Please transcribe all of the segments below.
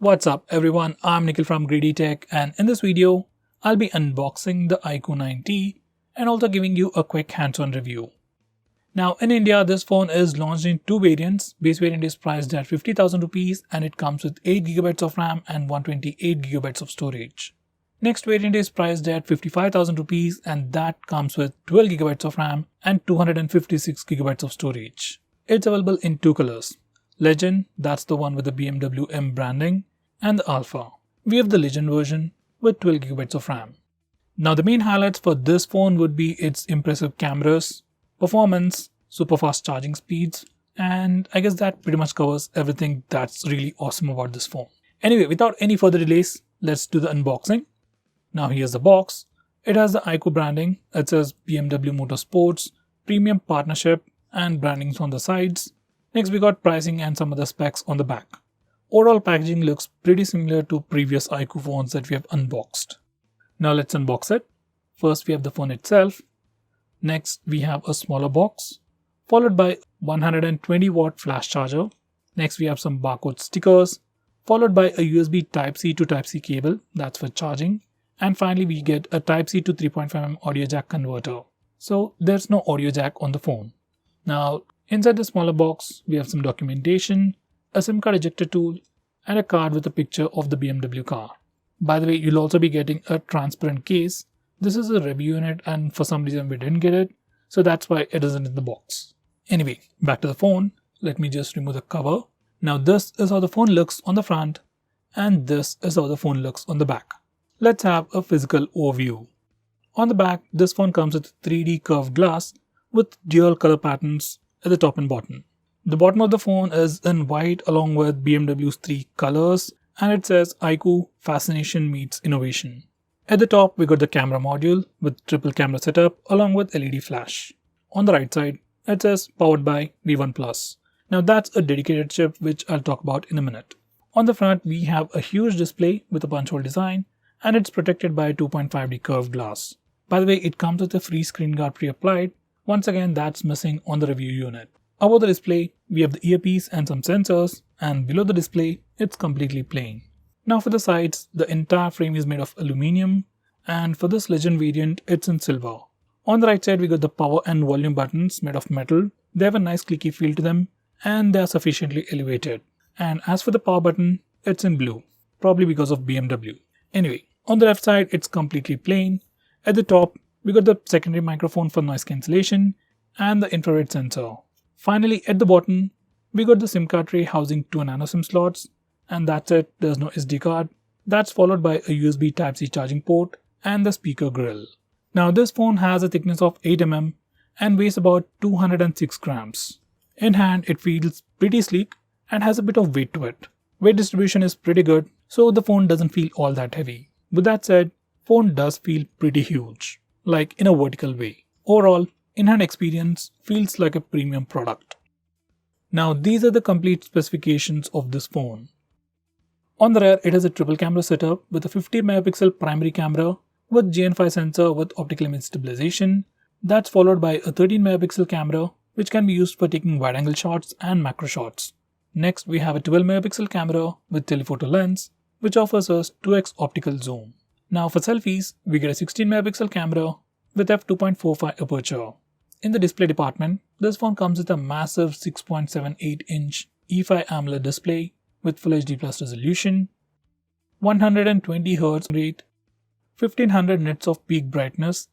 What's up everyone, I'm Nikhil from Greedy Tech, and in this video, I'll be unboxing the iQOO 9T and also giving you a quick hands-on review. Now in India, this phone is launched in two variants. Base variant is priced at 50,000 rupees and it comes with 8GB of RAM and 128GB of storage. Next variant is priced at 55,000 rupees and that comes with 12GB of RAM and 256GB of storage. It's available in two colors. Legend, that's the one with the BMW M branding, and the Alpha. We have the Legend version with 12GB of RAM. Now the main highlights for this phone would be its impressive cameras, performance, super fast charging speeds, and I guess that pretty much covers everything that's really awesome about this phone. Anyway, without any further delays, let's do the unboxing. Now here's the box. It has the iQOO branding. It says BMW Motorsports, Premium Partnership, and brandings on the sides. Next we got pricing and some other specs on the back. Overall packaging looks pretty similar to previous iQOO phones that we have unboxed. Now let's unbox it. First we have the phone itself. Next we have a smaller box, followed by 120 watt flash charger. Next we have some barcode stickers, followed by a USB Type-C to Type-C cable, that's for charging. And finally we get a Type-C to 3.5mm audio jack converter. So there's no audio jack on the phone. Now inside the smaller box, we have some documentation, a SIM card ejector tool, and a card with a picture of the BMW car. By the way, you'll also be getting a transparent case. This is a review unit and for some reason we didn't get it, so that's why it isn't in the box. Anyway, back to the phone. Let me just remove the cover. Now this is how the phone looks on the front, and this is how the phone looks on the back. Let's have a physical overview. On the back, this phone comes with 3D curved glass with dual color patterns at the top and bottom. The bottom of the phone is in white along with BMW's three colors, and it says iQOO Fascination Meets Innovation. At the top we got the camera module with triple camera setup along with LED flash. On the right side it says powered by V1+. Now that's a dedicated chip which I'll talk about in a minute. On the front we have a huge display with a punch hole design, and it's protected by 2.5D curved glass. By the way, it comes with a free screen guard pre-applied. Once again, that's missing on the review unit. Above the display, we have the earpiece and some sensors, and below the display, it's completely plain. Now for the sides, the entire frame is made of aluminum, and for this Legend variant, it's in silver. On the right side, we got the power and volume buttons made of metal. They have a nice clicky feel to them, and they are sufficiently elevated. And as for the power button, it's in blue, probably because of BMW. Anyway, on the left side, it's completely plain. At the top, we got the secondary microphone for noise cancellation and the infrared sensor. Finally, at the bottom, we got the SIM card tray housing two nano SIM slots, and that's it, there's no SD card. That's followed by a USB Type-C charging port and the speaker grill. Now this phone has a thickness of 8mm and weighs about 206 grams. In hand, it feels pretty sleek and has a bit of weight to it. Weight distribution is pretty good, so the phone doesn't feel all that heavy. With that said, phone does feel pretty huge, like in a vertical way. Overall, in-hand experience feels like a premium product. Now these are the complete specifications of this phone. On the rear, it has a triple camera setup with a 50 megapixel primary camera with GN5 sensor with optical image stabilization. That's followed by a 13 megapixel camera which can be used for taking wide angle shots and macro shots. Next we have a 12 megapixel camera with telephoto lens which offers us 2x optical zoom. Now for selfies, we get a 16 megapixel camera with f2.45 aperture. In the display department, this phone comes with a massive 6.78-inch E5 AMOLED display with Full HD Plus resolution, 120Hz rate, 1500 nits of peak brightness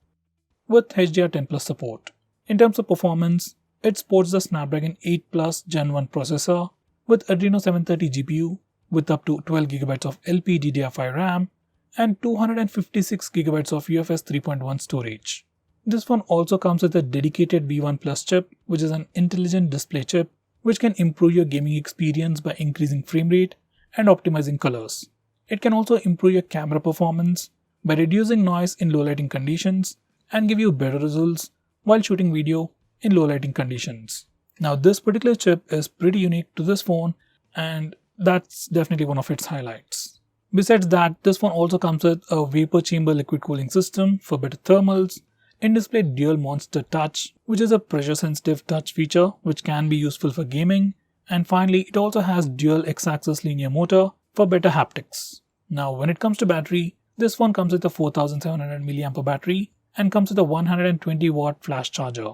with HDR10 Plus support. In terms of performance, it sports the Snapdragon 8 Plus Gen 1 processor with Adreno 730 GPU with up to 12GB of LPDDR5 RAM and 256GB of UFS 3.1 storage. This phone also comes with a dedicated V1+ chip, which is an intelligent display chip which can improve your gaming experience by increasing frame rate and optimizing colors. It can also improve your camera performance by reducing noise in low lighting conditions and give you better results while shooting video in low lighting conditions. Now this particular chip is pretty unique to this phone, and that's definitely one of its highlights. Besides that, this phone also comes with a vapor chamber liquid cooling system for better thermals, in-display dual monster touch, which is a pressure sensitive touch feature which can be useful for gaming, and finally it also has dual x-axis linear motor for better haptics. Now when it comes to battery, this phone comes with a 4700 mAh battery and comes with a 120 watt flash charger.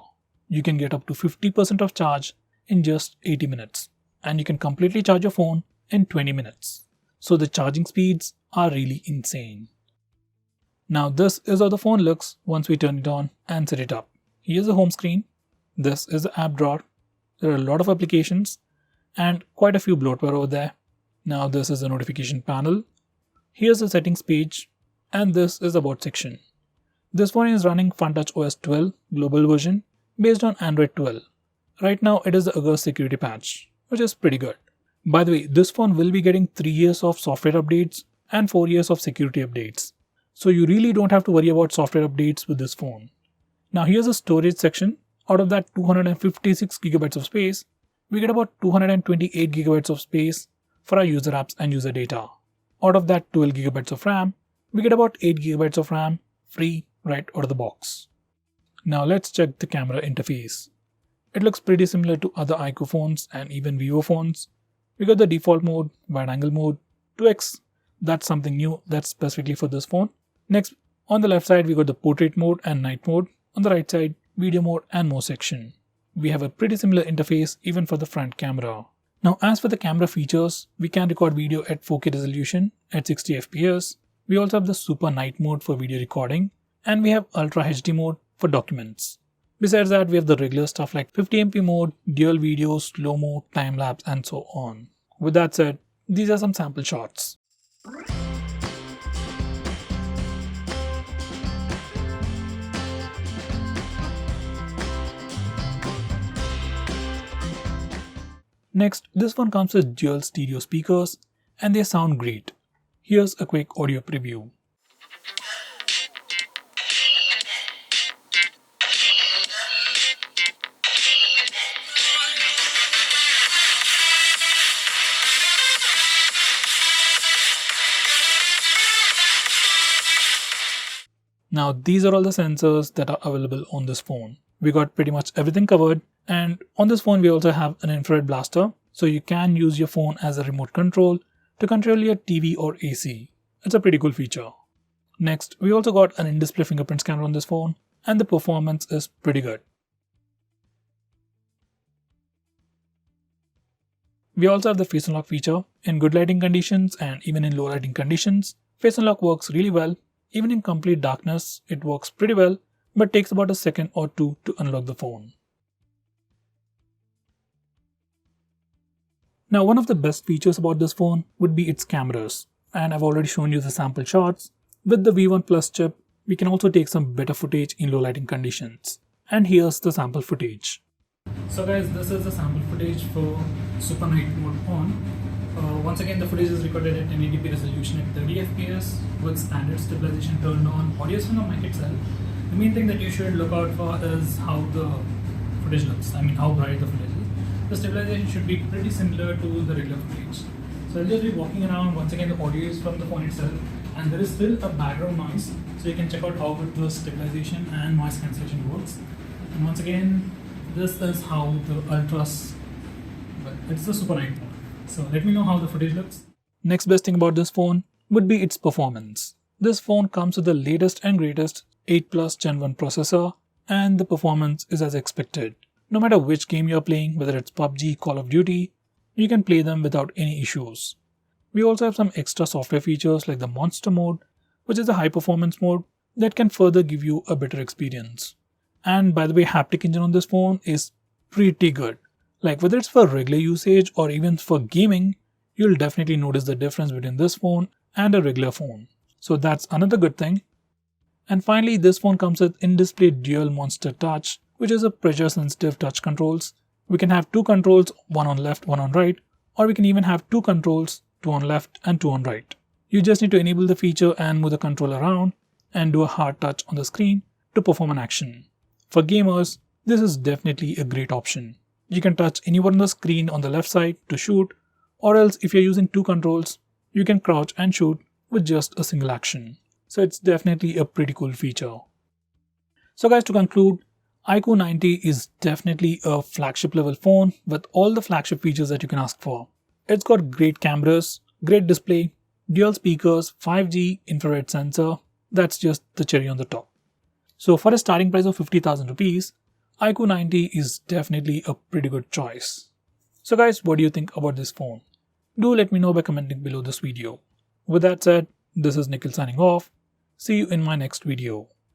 You can get up to 50% of charge in just 80 minutes and you can completely charge your phone in 20 minutes. So the charging speeds are really insane. Now this is how the phone looks once we turn it on and set it up. Here's the home screen. This is the app drawer. There are a lot of applications and quite a few bloatware over there. Now this is the notification panel. Here's the settings page and this is the about section. This phone is running FunTouch OS 12 global version based on Android 12. Right now it is the August security patch, which is pretty good. By the way, this phone will be getting 3 years of software updates and 4 years of security updates. So you really don't have to worry about software updates with this phone. Now here's the storage section. Out of that 256 GB of space, we get about 228 GB of space for our user apps and user data. Out of that 12 GB of RAM, we get about 8 GB of RAM free right out of the box. Now let's check the camera interface. It looks pretty similar to other iQOO phones and even Vivo phones. We got the default mode, wide angle mode, 2x. That's something new that's specifically for this phone. Next, on the left side, we got the portrait mode and night mode. On the right side, video mode and more section. We have a pretty similar interface even for the front camera. Now as for the camera features, we can record video at 4K resolution at 60 fps. We also have the super night mode for video recording and we have ultra HD mode for documents. Besides that, we have the regular stuff like 50MP mode, dual video, slow-mo, time-lapse and so on. With that said, these are some sample shots. Next, this one comes with dual stereo speakers and they sound great. Here's a quick audio preview. Now these are all the sensors that are available on this phone. We got pretty much everything covered, and on this phone we also have an infrared blaster, so you can use your phone as a remote control to control your TV or AC. It's a pretty cool feature. Next, we also got an in-display fingerprint scanner on this phone and the performance is pretty good. We also have the face unlock feature. In good lighting conditions and even in low lighting conditions, face unlock works really well. Even in complete darkness, it works pretty well, but takes about a second or two to unlock the phone. Now, one of the best features about this phone would be its cameras, and I've already shown you the sample shots. With the V1 Plus chip, we can also take some better footage in low lighting conditions. And here's the sample footage. So guys, this is the sample footage for Super Night mode on. Once again, the footage is recorded at 1080p resolution at 30 fps with standard stabilization turned on. Audio is from the mic itself. The main thing that you should look out for is how the footage looks. I mean, how bright the footage is. The stabilization should be pretty similar to the regular footage. So I'll just be walking around. Once again, the audio is from the phone itself, and there is still a background noise. So you can check out how good the stabilization and noise cancellation works. And once again, this is how the ultras. Well, it's the Super Night mode. So let me know how the footage looks. Next best thing about this phone would be its performance. This phone comes with the latest and greatest 8 Plus Gen 1 processor, and the performance is as expected. No matter which game you're playing, whether it's PUBG, Call of Duty, you can play them without any issues. We also have some extra software features like the Monster mode, which is a high performance mode that can further give you a better experience. And by the way, haptic engine on this phone is pretty good. Like whether it's for regular usage or even for gaming, you'll definitely notice the difference between this phone and a regular phone. So that's another good thing. And finally, this phone comes with in-display dual Monster Touch, which is a pressure sensitive touch controls. We can have two controls, one on left, one on right, or we can even have two controls, two on left and two on right. You just need to enable the feature and move the controller around and do a hard touch on the screen to perform an action. For gamers, this is definitely a great option. You can touch anywhere on the screen on the left side to shoot, or else if you're using two controls, you can crouch and shoot with just a single action. So it's definitely a pretty cool feature. So guys, to conclude, iQOO 90 is definitely a flagship level phone with all the flagship features that you can ask for. It's got great cameras, Great display, dual speakers, 5G infrared sensor, that's just the cherry on the top. So for a starting price of 50,000 rupees, iQOO 90 is definitely a pretty good choice. So guys, what do you think about this phone? Do let me know by commenting below this video. With that said, this is Nikhil signing off. See you in my next video.